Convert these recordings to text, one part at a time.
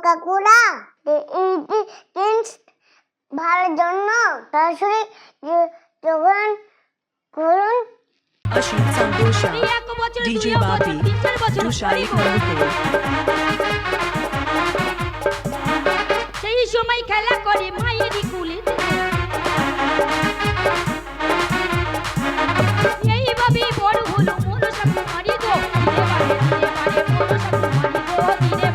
কাকুরা jeans ভালোর জন্য সরাসরি যোগান করুন। Ashit Santosha, DJ Bapi, Dushai Kharagpur. সেই সময় খেলা করে মায়েরই কুলে, এইভাবে বড় হলো মনসা কুমারী গো। ধীরে বাড়ে মনসা কুমারী গো, ধীরে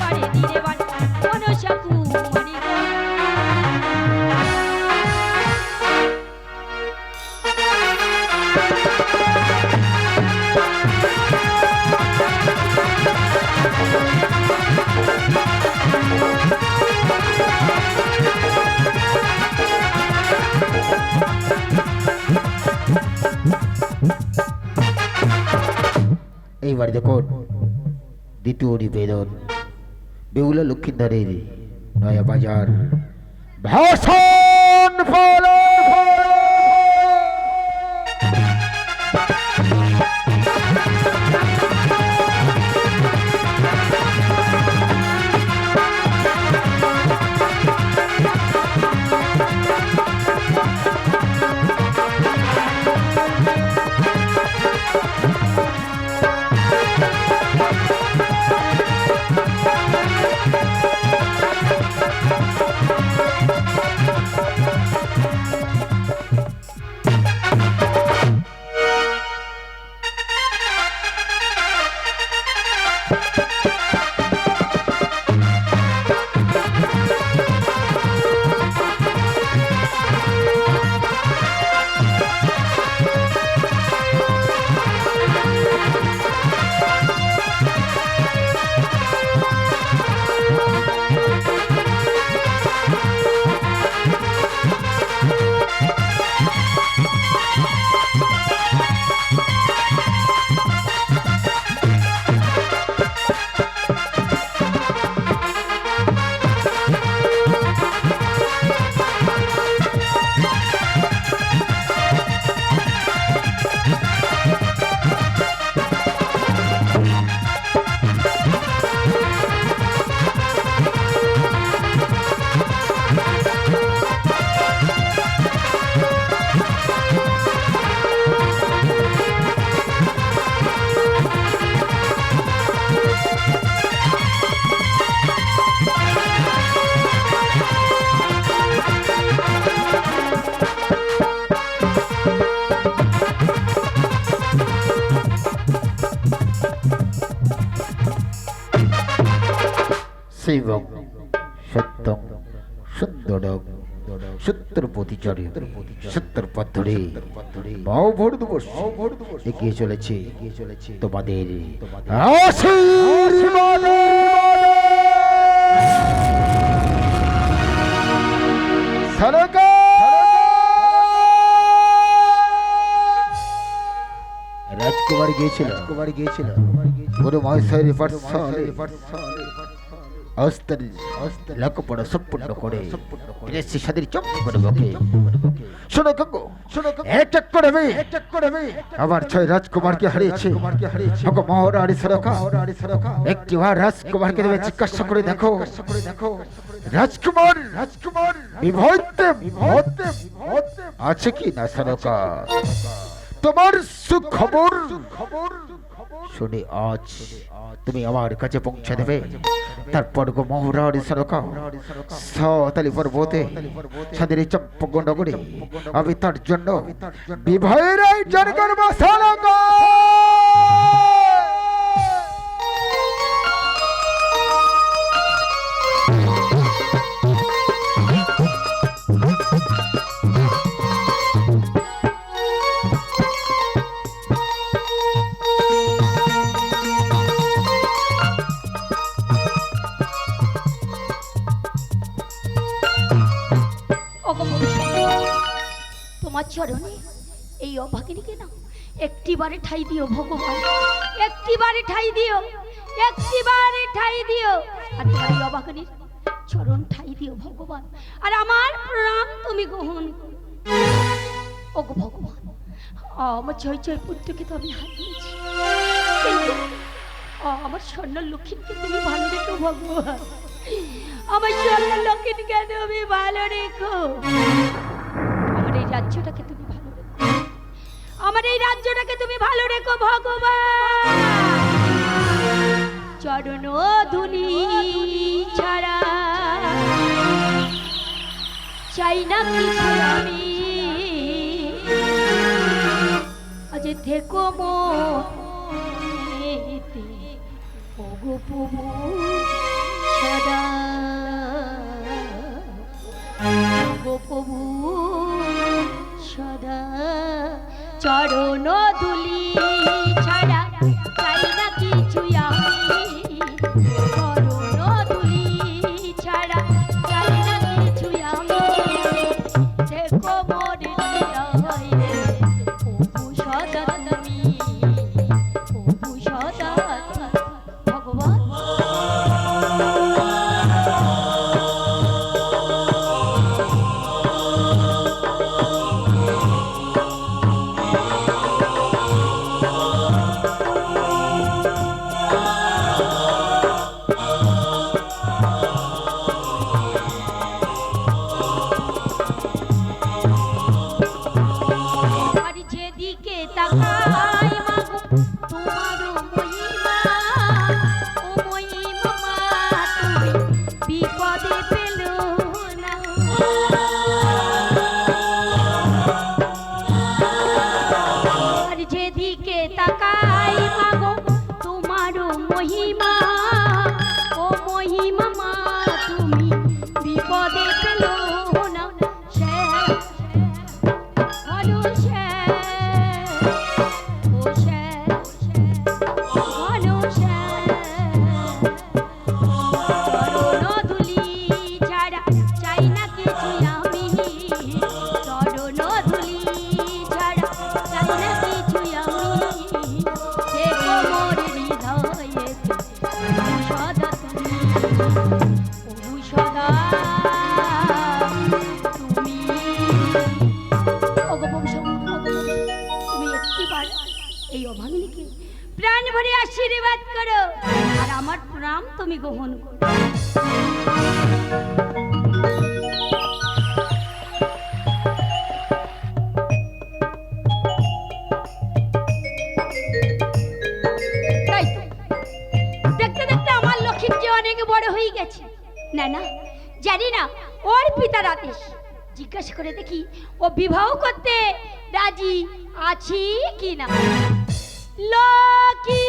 বাড়ে মনসা কুমারী গো। এইবার দেখুন দ্বিতীয় নিবেদন বেহুলা লক্ষ্মীন্দারের নয়া বাজার ভাষণ ফলো। শিবং সত্যং সুন্দরং সত্তর পথিচরে সত্তর পথরে বাউ ভোর দিবস এগিয়ে চলেছে তোমাদের আশীর্বাদ। রাজকুমার গিয়েছিল গুরু মহেশ্বরী পাঠশালে অস্ত্র লেখাপড়া সম্পূর্ণ করে সাদের চম্প করে বকে। শোনো গঙ্গো, এক করে আমার ছয় রাজকুমারকে হারিয়েছে মহারানী সরকার। একটি বার রাজকুমারকে দেবে জিজ্ঞাসা করে দেখো রাজকুমার বিভূতে আছে কি না সরকার। তোমার সুখবর শুনে আজ তুমি আমার কাছে পৌঁছে দেবে। তারপর গো মহারানী সরকার সাতালি পর্বতে সাদের চম্পক নগরে আমি তার জন্য বিবাহের আয়োজন করবো সরকার। তোমার চরণে এই অভাগিনীকে না একটিবারে ঠাই দিও ভগবান, একটিবারে ঠাই দিও, একটিবারে ঠাই দিও। আর তোমার এই অভাগিনীর চরণ ঠাই দিও ভগবান, আর আমার প্রণাম তুমি গ্রহণ করো। ওগো ভগবান, আমার ছয় পুত্রকে তো আমি হারিয়েছি, কিন্তু আমার স্বর্ণ লক্ষ্মীকে তুমি ভালো রেখো ভগবান। আমার সোনার লক্ষ্মীকে তুমি ভালো রেখো, আমার এই রাজ্যটাকে তুমি ভালো রেখো, আমার এই রাজ্যটাকে তুমি ভালো রেখো ভগবান। চরণ ধুলি ছাড়া চাই না কিছু আমি, আজ থেকো মনেতে ওগো প্রভু সদা, ওগো প্রভু সদা। চরণ ধুলি ছাড়া চাই না কিছু আমি, চরণ ধুলি ছাড়া চাই না কিছু আমি, দেখো মোর হৃদয়ে প্রভু সদা তুমি, প্রভু সদা ভগবান। আর যেদিকে তাকাই মাগো তোমার মহিমা, ও মহিমা মা তুমি বিপদে পেলো না। আর যেদিকে তাকাই মাগো তোমার মহিমা, ও মহিমা মা তুমি বিপদে পেলো না। এই অভাগিনীকে প্রাণ ভরে আশীর্বাদ করো, আর আমার প্রণাম তুমি গ্রহণ করো। তাই তো, দেখতে দেখতে আমার লক্ষ্মীর যে অনেক বড় হয়ে গেছে। না না, জানি না ওর পিতার আদেশ, জিজ্ঞাসা করে দেখি ও বিবাহ করতে রাজি আছি কি না। লক্ষ্মী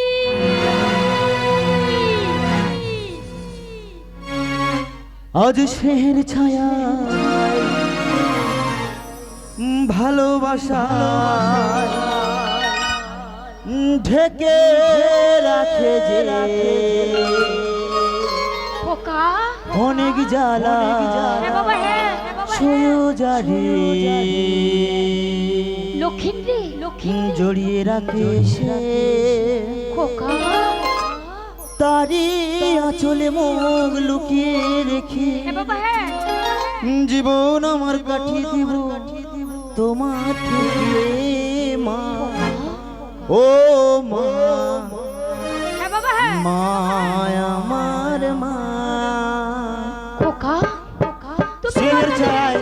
আজ শেহের ছায়া ভালোবাসা ঢেকে রাখে যে খোকা, অনেক জ্বালা হ্যাঁ বাবা, হ্যাঁ বাবা, সোজারে লক্ষ্মী লক্ষ্মী জড়িয়ে রাখে সে খোকা, তারি আঁচলে মুখ লুকিয়ে রেখে হ্যাঁ বাবা, হ্যাঁ জীবন আমার কাটিয়ে দিব তোমার থেকে মা, ও মা, হ্যাঁ বাবা, হ্যাঁ মা আমার মা। খোকা, শের ছায়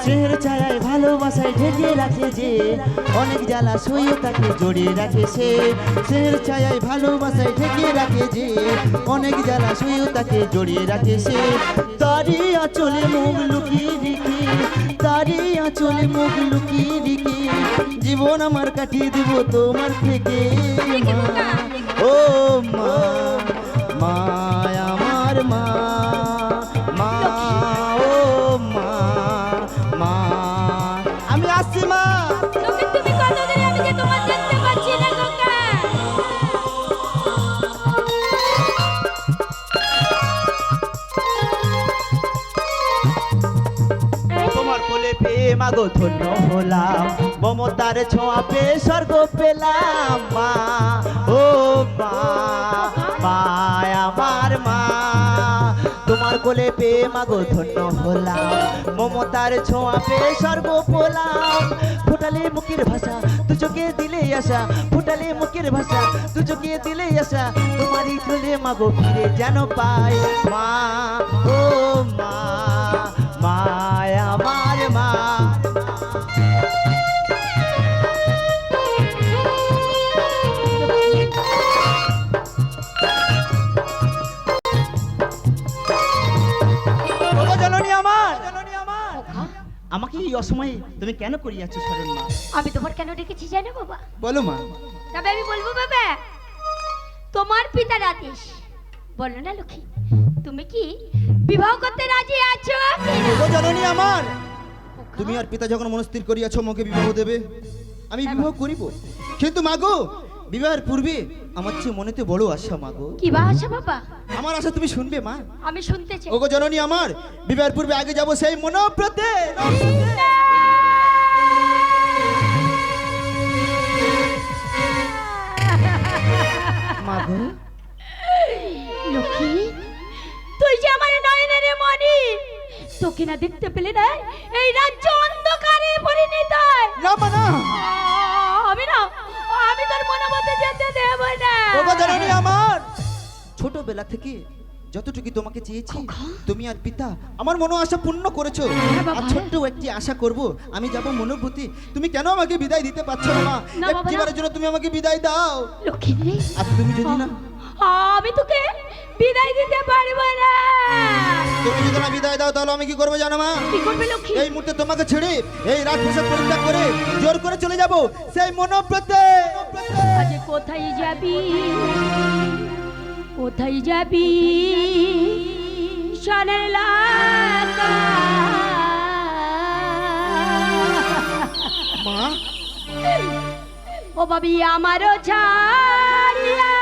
শের ছায় ভালোবাসায় ঢেকে রাখে যে অনেক জ্বালা সইও তাকে জড়িয়ে রাখে সে, শের ছায় ভালোবাসায় ঢেকে রাখে যে অনেক জ্বালা সইও তাকে জড়িয়ে রাখে সে, তারি আঁচলে মুখ লুকিয়ে রেখে, তারি আঁচলে মুখ লুকিয়ে রেখে জীবন আমার কাটিয়ে দিব তোমার থেকে মা, ও মা, মা আমার মা, মা ও মা, মা আমি আসছি মা। লক্ষ্মী তুমি কতদিন আমি যে তোমার দেখতে পাচ্ছি না খোকা। তোমার কোলে পেয়ে মাগো ধন্য হলাম, মমতার ছোঁয়া পেয়ে স্বর্গ পেলাম মা, ও মা, মা আমার মা। তোমার কোলে পেয়ে মাগো ধন্য হলাম, মমতার ছোঁয়া পেয়ে স্বর্গ পেলাম। ফুটালে মুখের ভাষা দু চোখে দিলে আশা, ফুটালে মুখের ভাষা দু চোখে দিলে আশা, তোমারই কোলে মাগো ফিরে যেন পাই মা, ও আমাকে এই অসময়ে তুমি কেন করিয়াছো স্মরণ মা? আমি তোমার কেন ডেকেছি জানো বাবা? বলো মা। তবে আমি বলবো বাবা, তোমার পিতার আদেশ। বলো না লক্ষ্মী, তুমি কি বিবাহ করতে রাজি আছো কিনা? ওগো জননী আমার, তুমি আর পিতা যখন মনস্থির করিয়াছো আমাকে বিবাহ দেবে, আমি বিবাহ করিব। কিন্তু মাগো, বিবাহের পূর্বে আমার চেয়ে মনেতে বড় আশা মাগো। কি বা আশা বাবা? আমার আশা তুমি শুনবে মা। আমি শুনতে চাই। ওগো জননী আমার, বিবাহের পূর্বে আগে যাব সেই মনোব্রতে। মাগো লক্ষ্মী, তুই যে আমার নয়নের মণি, তোকে না দেখতে পেলে না এই রাজ্য অন্ধকারে পরিণত হয়। না মা না। আমি না, আমি তোর মনোমতে যেতে দেব না। ওগো জননী আমার, ছোটবেলা থেকে যতটুকু তোমাকে চেয়েছি তুমি আর পিতা আমার মনো আশা পূর্ণ করেছো। বাবা। আর ছোট্ট একটি আশা করব, আমি যাব মনোভূতি। তুমি কেন আমাকে বিদায় দিতে পারছো না মা? না বাবা, না। একটিবারের জন্য তুমি আমাকে বিদায় দাও। লক্ষ্মী রে, আর তুমি যদি না, আমি তোকে বিদায় দিতে পারবো না। তুমি যদি না বিদায় দাও তাহলে আমি কি করবো জানো মা? কি করবে লক্ষ্মী? এই মুহূর্তে তোমাকে ছেড়ে এই রাজপ্রাসাদ পরিত্যাগ করে জোর করে চলে যাব সেই মনোব্রতে। আজ কোথায় যাবি, কোথায় যাবি সোনার লাগা? মা ও বাবি আমারও ছাড়িয়া,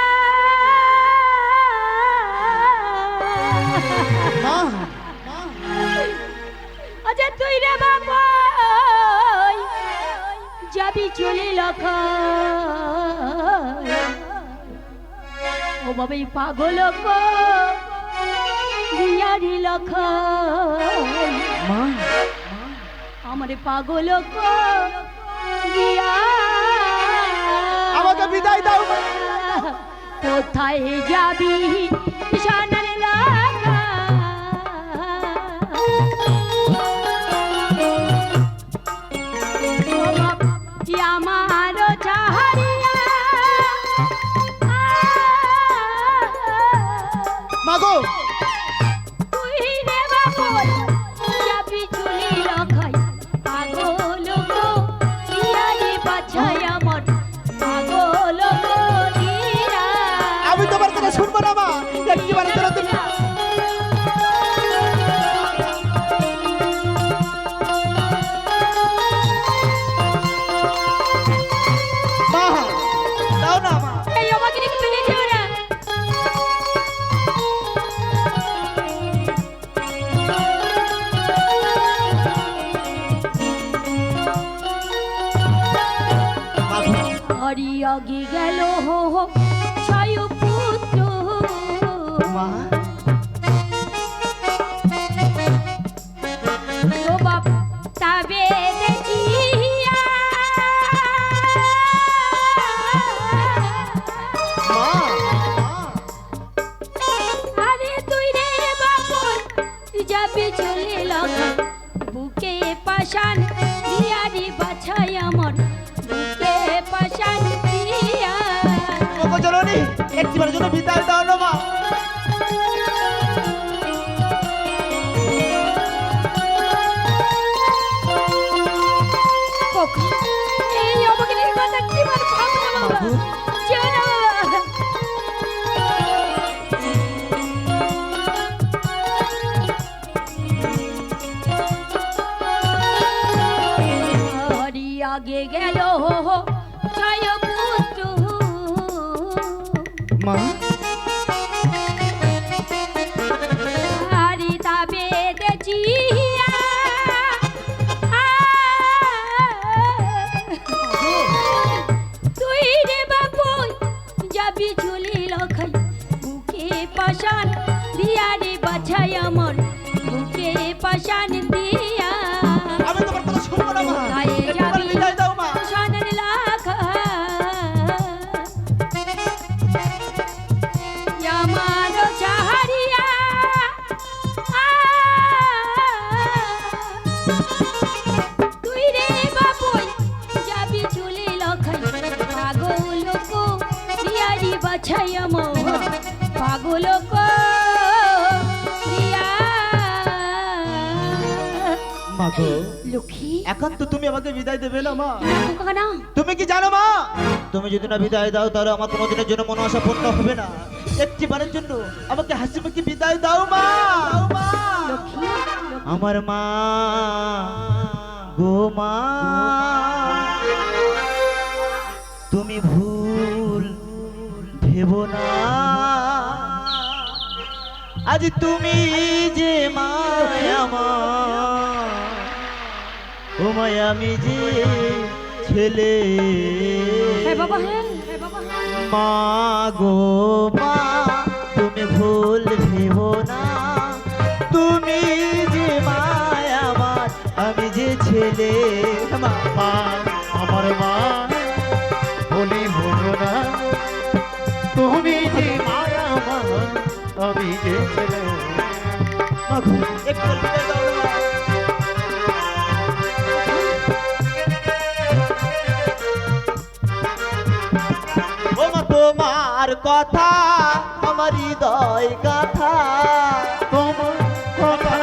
মা আচ্ছা তুই রে বাবা যাবি চলে লখ। ও বাবা এই পাগল দিয়ারি লখ, মা আমারে পাগল দিয়া আমাকে বিদায় দাও মা। কোথায় যাবি সোনার লাগা? ও বাবা আমার ছাড়িয়া, মাগো তুই রে বাবা যাবি চলে লখাই। পাগল গো দিয়ারি বাছাই আমার, পাগল গো দিয়া। আমি তোমার কথা শুনবো না মা। একটিবারের জন্য তুমি মা দাও না মা। এই আমাকে একটু ফেলে যেও না। হরি আগে গেল ছয় পুত্র, মা ও বাপ তবে দেখিয়া। মা আরে তুই রে বাপন যাবি চলে লখা, বুকে পাশান দিয়ারি বাছাই আমার, বুকে পাশান দিয়া। ওগো জননী একটিবারের জন্য বিদায় দাও না মা। কখন এই আমাকে নিয়ে কথা কি বার ভাবো না বাবা, বাবু। যেও না বাবা। হরি আগে গেল ছয় পুত্র, মা হারি তবে দেখিয়া। তুই রে বাবু যাবি চলে লখাই, বুকে পাশান দিয়ারে বাছাই আমার, বুকে পাশান দিয়া। আমি তোমার কথা শুনবো না মা। কোথায় একটিবার যাবি বিদায় দাও মা। মা গো লক্ষ্মী এখন তো তুমি আমাকে বিদায় দেবে না মা খোকা না তুমি কি জানো মা তুমি যদি না বিদায় দাও তাহলে আমার কোনোদিনের জন্য মন আশা পূর্ণ হবে না একটি বারের জন্য আমাকে হাসি মুখে বিদায় দাও মা লক্ষ্মী আমার মা গো মা তুমি ভুল ভেবো না আজ তুমি যে মায়া ও মায়া আমি যে ছেলে হ্যাঁ বাবা হ্যাঁ বাবা হ্যাঁ মা গো মা তুমি ভুল ভেবো না তুমি যে মায়া আমার আমি যে ছেলে মা আমার মা বলি ভুলো না তুমি যে মায়া মা আমি যে ছেলে মা গো, একটু বিদায় দাও না, মা। ও মা তোমার কথা আমার হৃদয় গাথা তোমার কথা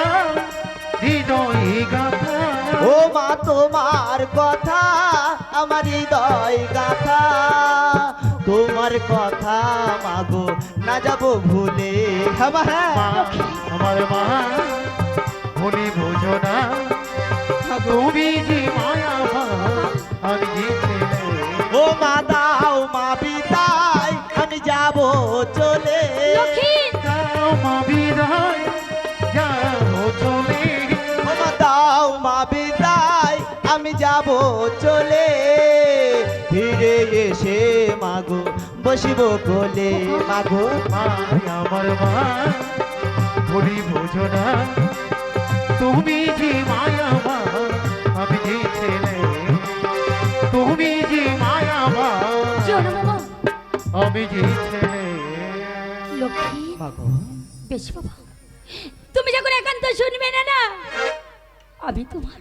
হৃদয় গাথা ও মা তোমার কথা আমার হৃদয় গাথা তোমার কথা মাগো না যাব ভুলে হ্যাঁ আমার মা বলি বোঝো না তুমি যে মায়া মা আমি যে ছেলে ও মা দাও মা বিদায় আমি যাব চলে লক্ষ্মী দাও মা বিদায় যাও চলে ও মা দাও মা বিদায় আমি যাব চলে ফিরে এসে মাগো বসিব কোলে মাগো মা আমার মা বলি বোঝো না তুমি যে মায়া মা আমি যে ছেলে তুমি যে মায়া মা যেও না বাবা আমি যে ছেলে লক্ষ্মী মাগো বেশ বাবা তুমি যখন একান্ত শুনবে না না আমি তোমার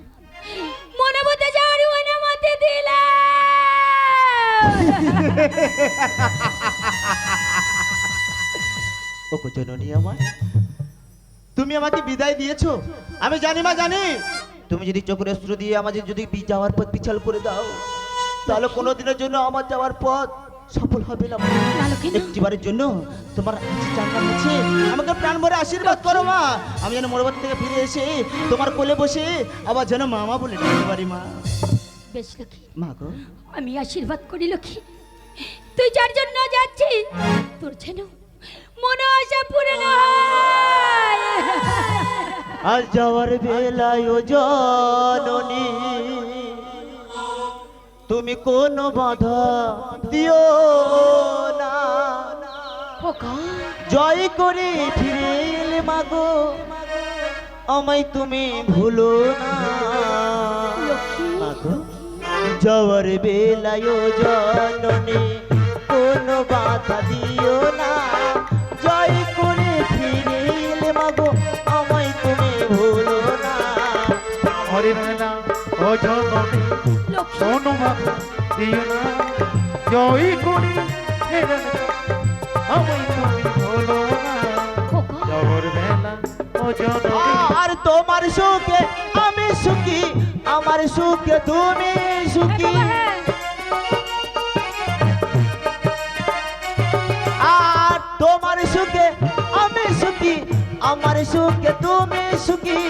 মনে মধ্যে যাওয়ার অনুমতি দিলাম ও জননী আমার তুমি আমাকে বিদায় দিয়েছো আমি জানি মা জানি তুমি যদি চোখের অস্ত্র দিয়ে আমাদের যদি যাওয়ার পথ পিছল করে দাও তাহলে কোনোদিনের জন্য আমার যাওয়ার পথ সফল হবে না মা। লক্ষ্মী না। একটিবারের জন্য তোমার জানলাম আছে আমাকে প্রাণ ভরে আশীর্বাদ করো মা আমি যেন মরবার থেকে ফিরে এসে তোমার কোলে বসে আবার যেন মামা বলে ডাকতে পারি মা বেশ লক্ষ্মী মা গো আমি আশীর্বাদ করি লক্ষ্মী তুই যার জন্য যাচ্ছিস তোর যেন মনে আশা পূরণ হয়। আজ যাওয়ার বেলায় ও জননী তুমি কোন বাধা দিও না খোকা জয় করে ফিরে এলে মাগো আমায় তুমি ভুলো না মাগো যাওয়ার বেলায় ও জননী কোন বাধা দিও না জয় করে ফিরে এলে মাগো আমায় তুমি ভুলো না হরে না ও জননী লক্ষ্মী কোনো মাথা দিও না জয় করি ফেরে না আমায় তুমি বলো না খোকা যাওয়ার বেলা ও জননী আর তোমার সুখে আমি সুখী আমার সুখে তুমি সুখী আর তোমার সুখে আমি সুখী আমার সুখে তুমি সুখী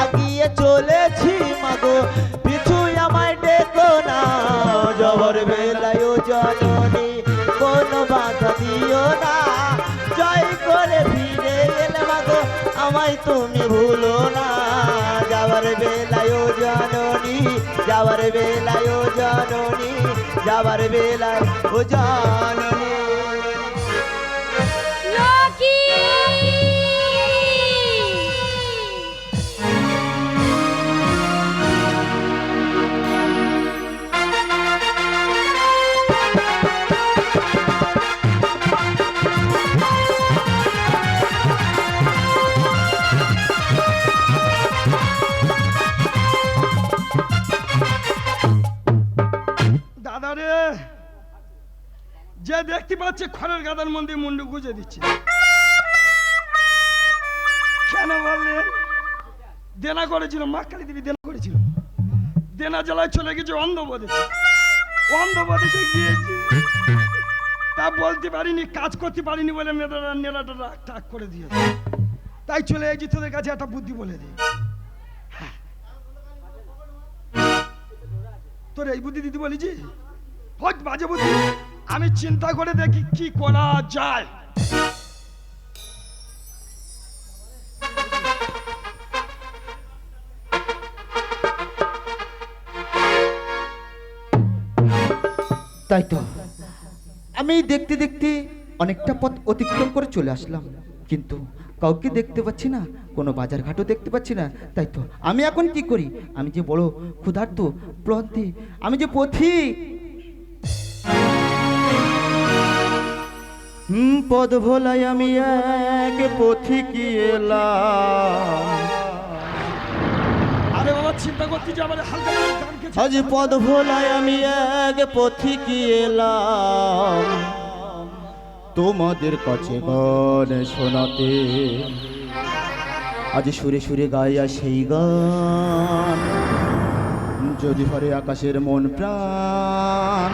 আগিয়ে চলেছি মাগো পিছু আমায় ডেকো না যাওয়ার বেলায় ও জননী কোনো বাধা দিও না জয় করে ফিরে এলে মাগো আমায় তুমি ভুলো না যাওয়ার বেলায় ও জননী যাওয়ার বেলায় ও জননী যাওয়ার বেলায় ও জননী লক্ষ্মী দাদা রে যে দেখতে পাচ্ছে খড়ের গাদার মন্দির মুন্ডু গুজে দিচ্ছে কেন বললেন দেনা করেছিল মা কালী দেবী দেনা দেনা জেলায় চলে গেছে অন্ধ্রপ্রদেশে। অন্ধ্রপ্রদেশে গিয়েছি, তা বলতে পারিনি, কাজ করতে পারিনি বলে মেয়েটা রাগ টাক করে দিয়েছে। তাই চলে এসেছি তোদের কাছে একটা বুদ্ধি বলে দিই। তোর এই বুদ্ধি দিদি বলেছি, হট বাজে বুদ্ধি। আমি চিন্তা করে দেখি কি করা যায়। তাই তো আমি দেখতে দেখতে অনেকটা পথ অতিক্রম করে চলে আসলাম, কিন্তু কাউকে দেখতে পাচ্ছি না, কোনো বাজার ঘাটও দেখতে পাচ্ছি না। তাই তো আমি এখন কি করি? আমি যে বড় ক্ষুধার্ত প্রহ্লাদে, আমি যে পথিক, পদ ভোলাই আমি এক পথিক এলাম। আরে বাবা চিন্তা করতে যে আমার হালকা গান গেছে। আজ পদ ভোলাই আমি এক পথিক এলাম, তোমাদের কাছে গান শোনাতে। আজ সুরে সুরে গাইয়া সেই গান, যদি ভরে আকাশের মন প্রাণ।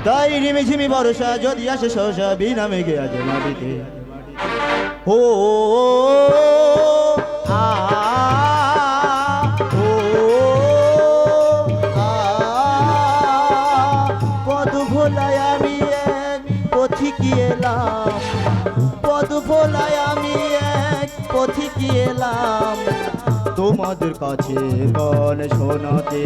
তাই রিমিঝিমি বর্ষা যদি আসে সহসা, বিনা মেঘে আজ মাটিতে। ও আ ও আ, পদ ভোলায় আমি এক পথিক এলাম, পদ ভোলায় আমি এক পথিক এলাম, তোমাদের কাছে গান শোনাতে।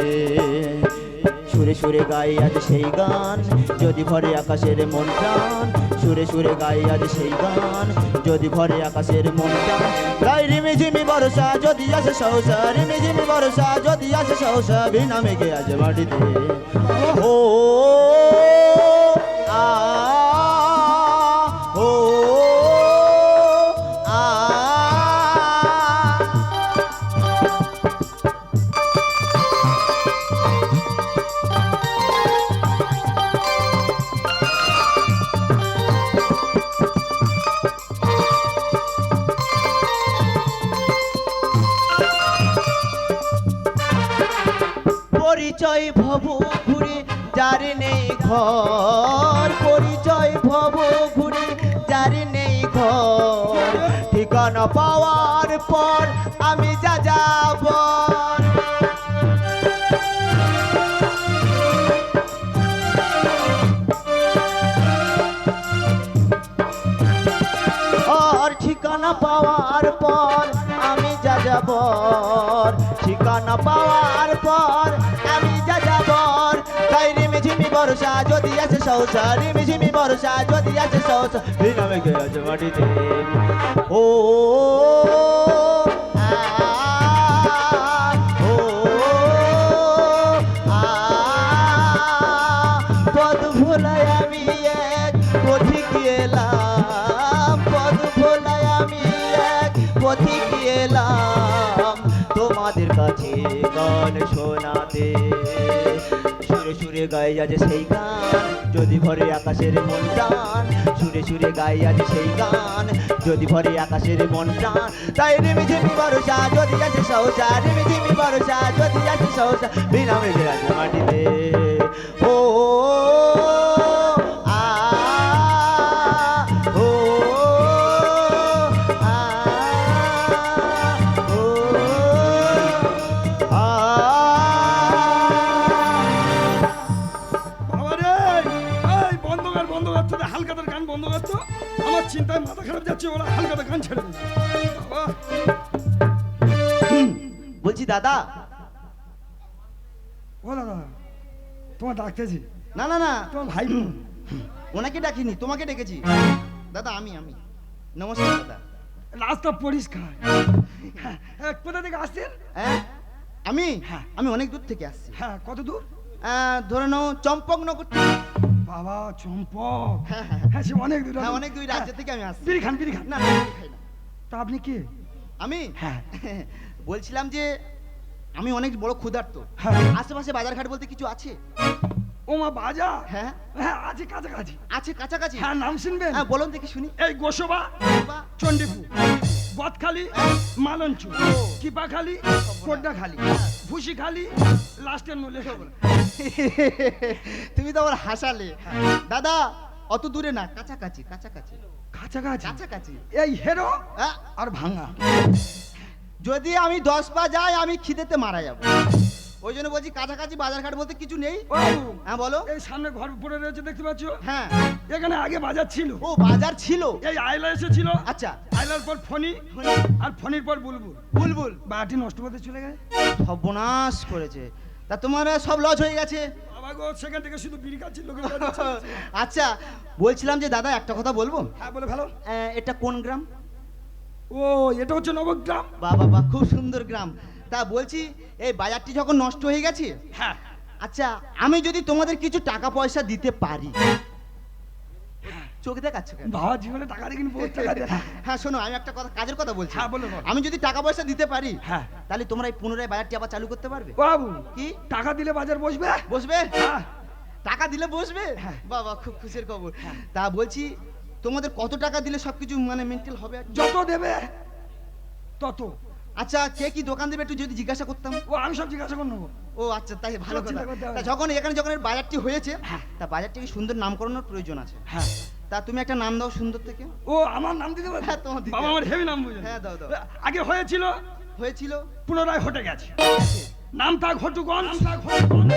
সুরে সুরে গাই আজ সেই গান, যদি ভরে আকাশের মন প্রাণ। সুরে সুরে গাই আজ সেই গান, যদি ভরে আকাশের মন প্রাণ। গাই রিমিঝিমি বর্ষা যদি আসে সহসা, রিমিঝিমি বর্ষা যদি আসে সহসা, বিনা মেঘে আজ মাটিতে। ও আ ও আ পরিচয় ভব ঘুরে যার নেই ঘর, পরিচয় ভব ঘুরে যার নেই ঘর, ঠিকানা পাওয়ার পর আমি যা যাব। আর ঠিকানা পাওয়ার পর আমি যা যাব, ঠিকানা পাওয়ার পর আমি যা যাব। তাই রিমিঝিমি বর্ষা যদি আসে সহসা, রিমিঝিমি বর্ষা যদি আসে সহসা, বিনা মেঘে আজ মাটিতে। ও আ ও আ, পদ ভোলায় আমি এক পথিক এলাম, পদ ভোলায় আমি এক পথিক এলাম, তোমাদের কাছে গান শোনাতে। সুরে সুরে গাই আজ সেই গান, যদি ভরে আকাশের মন প্রাণ। সুরে সুরে গাই আজ সেই গান, যদি ভরে আকাশের মন প্রাণ। তাই রিমিঝিমি বর্ষা যদি আসে সহসা, রিমিঝিমি বর্ষা যদি আসে সহসা, বিনা মেঘে আজ মাটিতে। ও আ ও আ ও আ। বাবা রে, এই বন্ধ কর বন্ধ কর, তোদের হালকাতার গান বন্ধ কর তো। আমার চিন্তায় মাথা খারাপ যাচ্ছে, ওরা হালকাতার গান ছেড়ে দিচ্ছে। বাবা বলছি দাদা। ও দাদা, তোমার ডাকতেছি। না না না, তোমার ভাই বোন। ওনাকে ডাকিনি, তোমাকে ডেকেছি। দাদা আমি নমস্কার দাদা। রাস্তা পরিষ্কার। হ্যাঁ, কোথা থেকে আসছেন? হ্যাঁ আমি হ্যাঁ। আমি অনেক দূর থেকে আসছি। হ্যাঁ, কত দূর? ধরে নাও চম্পকনগর থেকে। বাবা চম্পক। হ্যাঁ, হ্যাঁ, হ্যাঁ, সে অনেক দূর। হ্যাঁ অনেক দূর রাজ্য থেকে আমি আসছি। বিড়ি খান, বিড়ি খান। না না, আমি খাই না। তা আপনি কে? আমি হ্যাঁ। বলছিলাম যে আমি অনেক বড় ক্ষুধার্ত। হ্যাঁ। আশেপাশে বাজারঘাট বলতে কিছু আছে? ও মা বাজা। হ্যাঁ হ্যাঁ, আছে কাছাকাছি। আছে কাছাকাছি। হ্যাঁ, নাম শুনবেন? হ্যাঁ বলুন দেখি শুনি। এই গোসবা, বা, চণ্ডীপুর, বদখালি, মালঞ্চ, কিপাখালি, কোড্ডাখালি, ভুসিখালি, লাস্টের নলে খবর। তুমি তো আবার হাসালে। দাদা অত দূরে না, কাছাকাছি কাছাকাছি কাছাকাছি কাছাকাছি। এই হেরো হ্যাঁ, আর ভাঙা। যদি আমি 10 পা যাই আমি খিদেতে মারা যাব, ওই জন্য বলছি কাছাকাছি বাজারঘাট বলতে কিছু নেই। ও বাবু, হ্যাঁ বলো। এই সামনে ঘর পড়ে রয়েছে দেখতে পাচ্ছ? হ্যাঁ, এখানে আগে বাজার ছিল। ও বাজার ছিল। এই আইলা এসেছিল। আচ্ছা, আইলার পর ফণি, আর ফণির পর বুলবুল। বুলবুল বাটি নষ্ট করতে চলে গেছে। সর্বনাশ করেছে। তা তোমার সব লস হয়ে গেছে। বাবা গো, সেখান থেকে শুধু বিড়ি খাচ্ছিল লোকের বাড়ি চলেছে। আচ্ছা, বলছিলাম যে দাদা একটা কথা বলবো। হ্যাঁ বলে ভালো। এটা কোন গ্রাম? ও এটা হচ্ছে নবগ্রাম। বাবা বাহ, খুব সুন্দর গ্রাম। তা বলছি এই বাজারটি যখন নষ্ট হয়ে গেছে, হ্যাঁ আচ্ছা আমি যদি তোমাদের কিছু টাকা পয়সা দিতে পারি, চোখ দেখাচ্ছ কেন? বাবা জীবনে টাকা দেখিনি, বহুত টাকা দেয়। হ্যাঁ শোনো, আমি একটা কথা, কাজের কথা বলছি। হ্যাঁ বলো বলো। আমি যদি টাকা পয়সা দিতে পারি, হ্যাঁ। তাহলে তোমরা এই পুনরায় বাজারটি আবার চালু করতে পারবে? ও বাবু, কি টাকা দিলে বাজার বসবে? বসবে? হ্যাঁ। টাকা দিলে বসবে? হ্যাঁ। বাবা খুব খুশির খবর। তা বলছি তোমাদের কত টাকা দিলে সবকিছু মানে মেন্টাল হবে আর কি? যত দেবে তত। আচ্ছা, কে কি দোকান দেবে একটু যদি জিজ্ঞাসা করতাম। ও আমি সব জিজ্ঞাসা করে নেবো। ও আচ্ছা, তাই ভালো সব কথা। চিন্তা করতে হবে তা না। যখন যখন এর বাজারটি হয়েছে, হ্যাঁ। তা বাজারটিকে সুন্দর নামকরণের প্রয়োজন আছে। হ্যাঁ। তা তুমি একটা নাম দাও সুন্দর থেকে। ও আমার নাম দিতে পারবে? হ্যাঁ, তোমার দিতে বাবা হবে। আমার হেভি নাম বুঝে। হ্যাঁ, দাও, দাও। আগে হয়েছিল, হয়েছিল পুনরায় হটে গেছে। নাম তা ঘটুগঞ্জ। নাম তা ঘটুগঞ্জ।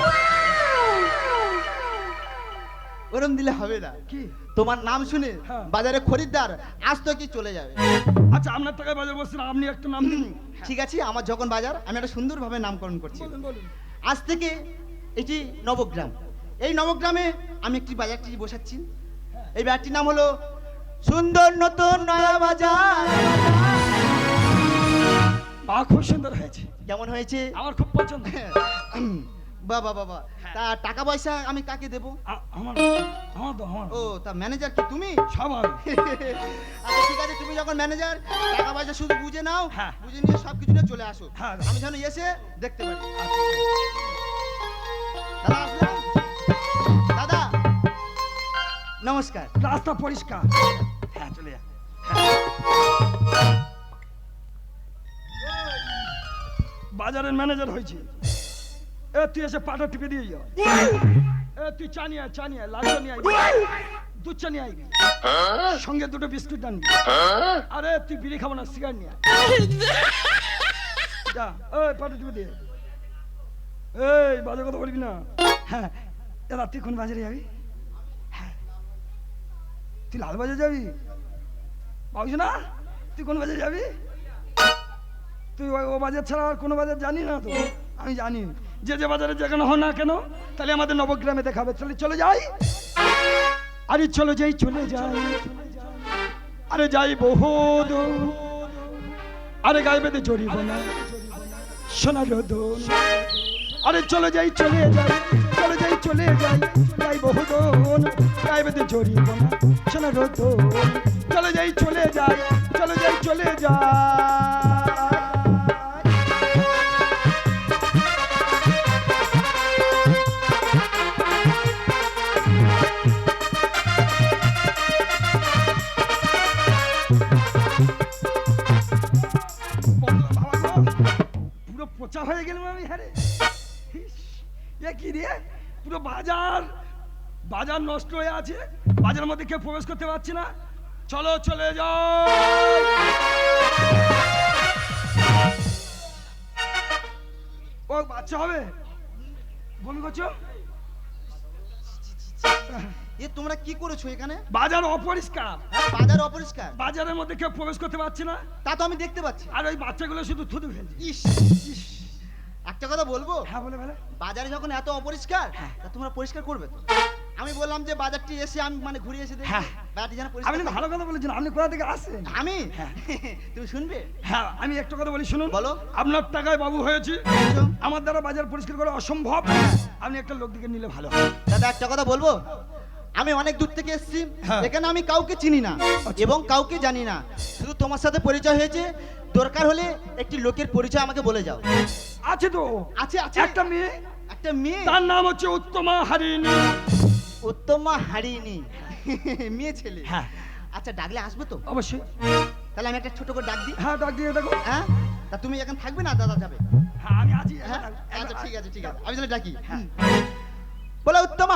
ওরম দিলে হবে না। কি? তোমার নাম শুনে হ্যাঁ। বাজারে খরিদ্দার আজ তো কি চলে যাবে। আচ্ছা আপনার টাকায় বাজার বসছেন, আপনি একটা নাম দিন। ঠিক আছে, আমার যখন বাজার, আমি একটা সুন্দরভাবে নামকরণ করছি। বলুন বলুন। আজ থেকে এটি নবগ্রাম। এই নবগ্রামে আমি একটি বাজারটি বসাচ্ছি। এই বাজারটির নাম হলো সুন্দর নতুন নয়া বাজার। বা খুব সুন্দর হয়েছে, কেমন হয়েছে? আমার খুব পছন্দ। বাবা বাবা, তা টাকা পয়সা আমি কাকে দেবো? আমার আমার তো আমার ও, তা ম্যানেজার কি তুমি? সব আমি। আচ্ছা ঠিক আছে, তুমি যখন ম্যানেজার, টাকা পয়সা শুধু বুঝে নাও, হ্যাঁ। বুঝে নিয়ে সব কিছু নিয়ে চলে আসো। হ্যাঁ। আমি যেন এসে দেখতে পারি। দাদা আসলাম। দাদা নমস্কার। রাস্তা পরিষ্কার। হ্যাঁ চলে যা। বাজারের ম্যানেজার হয়েছে। এ তুই এসে পাটা টিপে দিয়ে যা। এ তুই চা নিয়ে আয়, চা নিয়ে আয়, লাল নিয়ে আয়, দুধ চা নিয়ে আইবি, সঙ্গে দুটো বিস্কুট আনবি। আরে তুই বিড়ি খাবো না, সিগারেট নিয়ে আয়। যা, ওই পাটা টিপে দিয়ে। এই বাজার কথা বলবি না। হ্যাঁ দাদা, তুই কোন বাজারে যাবি? হ্যাঁ তুই লাল বাজার যাবি? ভাবছি না তুই কোন বাজার যাবি? তুই ও বাজার ছাড়া আর কোনো বাজার জানি না তো? আমি জানি, যে যে বাজারে যেখানে হয় না কেন, তাহলে আমাদের নবগ্রামে দেখাবে। চলে চলে যাই, আরে চলে যাই চলে যাই, আরে যাই বহু দূর, আরে গায়ে বেঁধে জড়িব না সোনা রোদন, আরে চলে যাই চলে যাই, চলে যাই চলে যাই, যাই বহু দূর, গায়ে বেঁধে জড়িব না সোনা রোদন, চলে যাই চলে যাই, চলে যাই চলে যাই। পুরো পচা হয়ে গেলাম আমি। হ্যাঁ রে, এ কি রে, পুরো বাজার বাজার নষ্ট হয়ে আছে, বাজারের মধ্যে কেউ প্রবেশ করতে পারছে না। চলো চলে যাও। ও বাচ্চা হবে, বমি করছো? এ তোমরা কি করেছো এখানে? বাজার অপরিষ্কার, হ্যাঁ, বাজার অপরিষ্কার। বাজারের মধ্যে কেউ প্রবেশ করতে পারছে না, তা তো আমি দেখতে পাচ্ছি। আর ওই বাচ্চাগুলো শুধু থুতু ফেলছে। ইস, একটা কথা বলবো, হ্যাঁ বলে বলে। বাজারে যখন এত অপরিষ্কার, তা তোমরা পরিষ্কার করবে তো? আমি বললাম যে বাজারটি এসে আমি মানে ঘুরে এসে দেখি হ্যাঁ। বাজারটি যেন আপনি পরিষ্কার তো থাকে। ভালো কথা বলেছেন, আপনি কোথা থেকে আসেন? আমি তুমি শুনবে? হ্যাঁ আমি একটা কথা বলি, শুনুন। বলো। আপনার টাকায় বাবু হয়েছে, বলছো? আমার দ্বারা বাজার পরিষ্কার করা অসম্ভব। আপনি একটা লোক দিকে নিলে ভালো হয়। দাদা একটা কথা বলবো, আমি অনেক দূর থেকে এসেছি, হ্যাঁ। এখানে আমি কাউকে চিনি না এবং কাউকে জানি না, শুধু তোমার সাথে পরিচয় হয়েছে। দরকার হলে একটি লোকের পরিচয় আমাকে বলে যাও। আছে তো, আছে আছে একটা মেয়ে, একটা মেয়ে, তার নাম হচ্ছে উত্তমা হারিণী। উত্তমা হারিনি মেয়ে ছেলে। হ্যাঁ আচ্ছা ডাকলে আসবে তো? অবশ্যই। তাহলে আমি একটা ছোট করে ডাক দিই। হ্যাঁ ডাক দিয়ে দেখো। হ্যাঁ, তা তুমি এখন থাকবে না দাদা যাবে? হ্যাঁ আমি আছি। হ্যাঁ, আচ্ছা ঠিক আছে, ঠিক আছে, আমি তাহলে ডাকি। বলো উত্তম